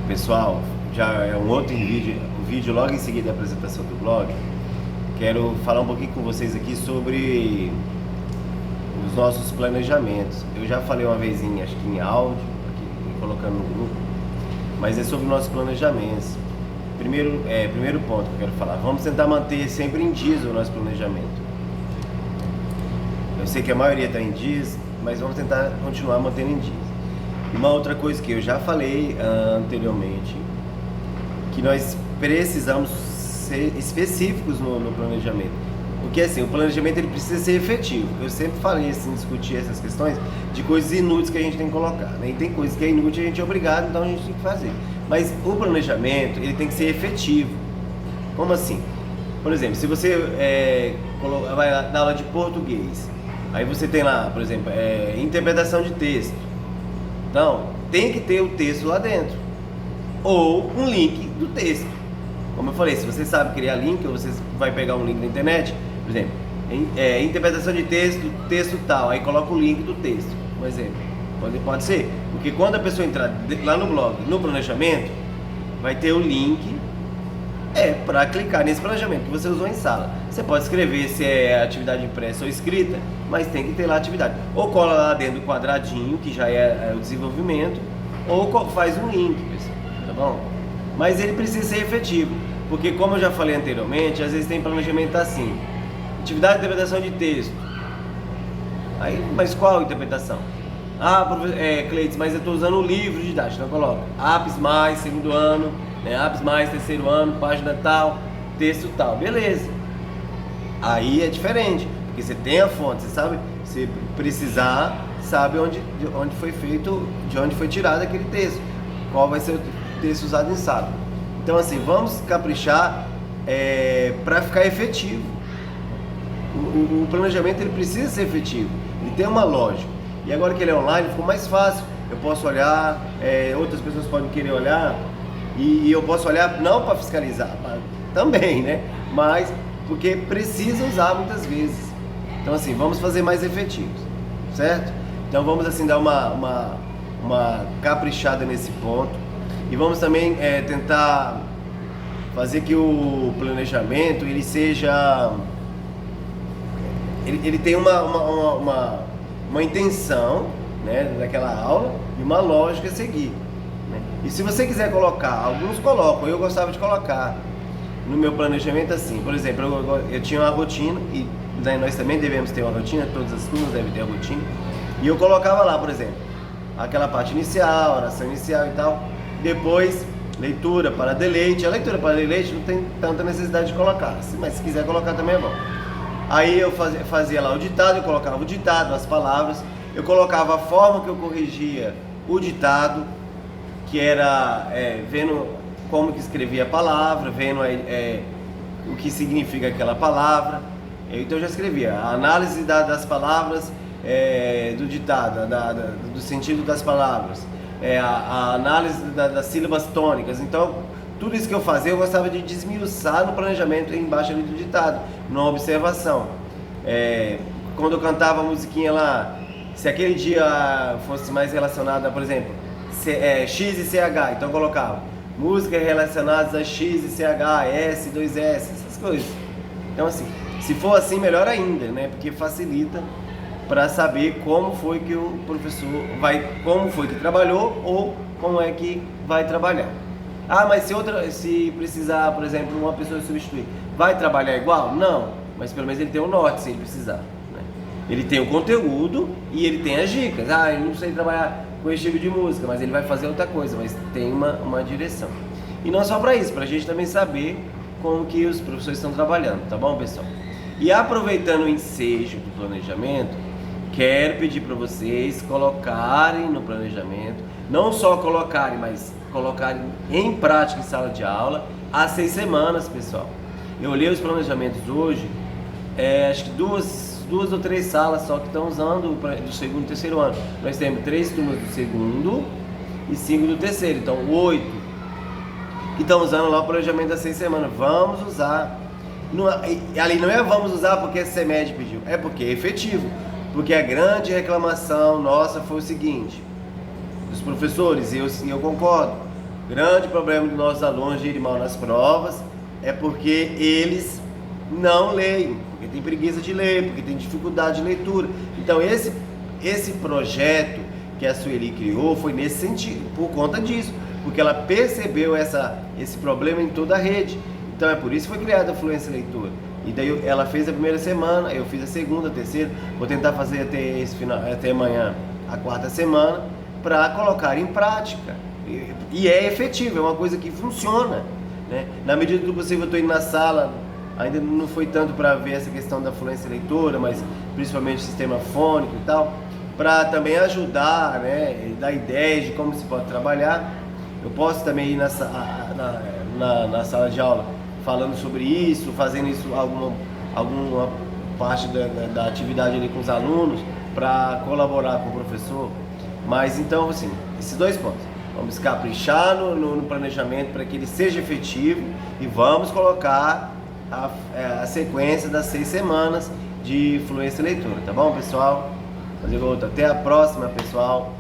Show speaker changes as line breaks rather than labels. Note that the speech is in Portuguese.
Pessoal, já é um outro vídeo logo em seguida da apresentação do blog. Quero falar um pouquinho com vocês aqui sobre os nossos planejamentos. Eu já falei uma vez acho que em áudio, aqui, colocando no grupo, mas é sobre nossos planejamentos. Primeiro ponto que eu quero falar, vamos tentar manter sempre em dias o nosso planejamento. Eu sei que a maioria está em dias, mas vamos tentar continuar mantendo em dias. Uma outra coisa que eu já falei anteriormente, que nós precisamos ser específicos no planejamento. Porque assim, o planejamento ele precisa ser efetivo. Eu sempre falei assim, discutir essas questões de coisas inúteis que a gente tem que colocar, né? E tem coisas que é inútil, a gente é obrigado, então a gente tem que fazer. Mas o planejamento, ele tem que ser efetivo. Como assim? Por exemplo, se você vai dar aula de português, aí você tem lá, por exemplo, interpretação de texto. Então, tem que ter o texto lá dentro, ou um link do texto. Como eu falei, se você sabe criar link, ou você vai pegar um link na internet, por exemplo, interpretação de texto tal, aí coloca o link do texto, por exemplo. Pode ser, porque quando a pessoa entrar lá no blog, no planejamento, vai ter o link para clicar nesse planejamento que você usou em sala. Você pode escrever se é atividade impressa ou escrita, mas tem que ter lá a atividade. Ou cola lá dentro do quadradinho, que já é o desenvolvimento, ou faz um link, pessoal, tá bom? Mas ele precisa ser efetivo, porque como eu já falei anteriormente, às vezes tem planejamento assim, atividade de interpretação de texto. Aí, mas qual interpretação? Cleiton, mas eu estou usando o livro didático, então coloca APS mais, segundo ano, APS mais, terceiro ano, página tal, texto tal, beleza. Aí é diferente, porque você tem a fonte, você sabe, se precisar, sabe de onde foi feito, de onde foi tirado aquele texto, qual vai ser o texto usado em sala. Então assim, vamos caprichar para ficar efetivo. O planejamento ele precisa ser efetivo, ele tem uma lógica. E agora que ele é online, ficou mais fácil. Eu posso olhar, outras pessoas podem querer olhar, e eu posso olhar não para fiscalizar, também, né? Mas porque precisa usar muitas vezes. Então assim, vamos fazer mais efetivos, certo? Então vamos assim dar uma caprichada nesse ponto. E vamos também tentar fazer que o planejamento ele seja... Ele tem uma intenção, né, daquela aula e uma lógica a seguir, né? E se você quiser colocar, alguns colocam, eu gostava de colocar no meu planejamento assim, por exemplo, eu tinha uma rotina, e nós também devemos ter uma rotina, todas as turmas devem ter uma rotina, e eu colocava lá, por exemplo, aquela parte inicial, oração inicial e tal, depois leitura para deleite. A leitura para deleite não tem tanta necessidade de colocar, mas se quiser colocar também é bom. Aí eu fazia lá o ditado, eu colocava o ditado, as palavras, eu colocava a forma que eu corrigia o ditado, que era vendo como que escrevia a palavra, vendo o que significa aquela palavra. Então eu já escrevia a análise das palavras, do ditado, do sentido das palavras, a análise das sílabas tônicas. Então tudo isso que eu fazia, eu gostava de desmiuçar no planejamento embaixo ali do ditado, numa observação. Quando eu cantava a musiquinha lá, se aquele dia fosse mais relacionado a, por exemplo, X e CH, então eu colocava músicas relacionadas a X e CH, S, 2S, essas coisas. Então assim, se for assim, melhor ainda, né? Porque facilita para saber como foi que o professor como foi que trabalhou ou como é que vai trabalhar. Mas se precisar, por exemplo, uma pessoa substituir, vai trabalhar igual? Não, mas pelo menos ele tem o norte se ele precisar, né? Ele tem o conteúdo e ele tem as dicas. Eu não sei trabalhar com esse tipo de música, mas ele vai fazer outra coisa, mas tem uma direção. E não só para isso, para a gente também saber como que os professores estão trabalhando, tá bom, pessoal? E aproveitando o ensejo do planejamento, quero pedir para vocês colocarem no planejamento, não só colocarem, mas colocarem em prática em sala de aula há 6 semanas, pessoal. Eu olhei os planejamentos hoje, acho que duas ou 3 salas só que estão usando do segundo e terceiro ano. Nós temos 3 turmas do segundo e 5 do terceiro, então 8 que estão usando lá o planejamento há 6 semanas. Vamos usar. Ali não vamos usar porque a CEMED pediu, é porque é efetivo. Porque a grande reclamação nossa foi o seguinte, dos professores, e eu concordo, grande problema dos nossos alunos de irem mal nas provas é porque eles não leem, porque tem preguiça de ler, porque tem dificuldade de leitura. Então esse projeto que a Sueli criou foi nesse sentido, por conta disso, porque ela percebeu esse problema em toda a rede. Então é por isso que foi criada a Fluência em Leitura. E daí ela fez a primeira semana, eu fiz a segunda, a terceira, vou tentar fazer até amanhã a quarta semana, para colocar em prática. E é efetivo, é uma coisa que funciona, né? Na medida do possível eu estou indo na sala, ainda não foi tanto para ver essa questão da fluência em leitura, mas principalmente sistema fônico e tal, para também ajudar, né, dar ideias de como se pode trabalhar. Eu posso também ir na sala de aula falando sobre isso, fazendo isso alguma parte da atividade ali com os alunos, para colaborar com o professor. Mas então, assim, esses dois pontos. Vamos caprichar no planejamento para que ele seja efetivo e vamos colocar a sequência das 6 semanas de fluência em leitura, tá bom, pessoal? Fazer outra. Até a próxima, pessoal.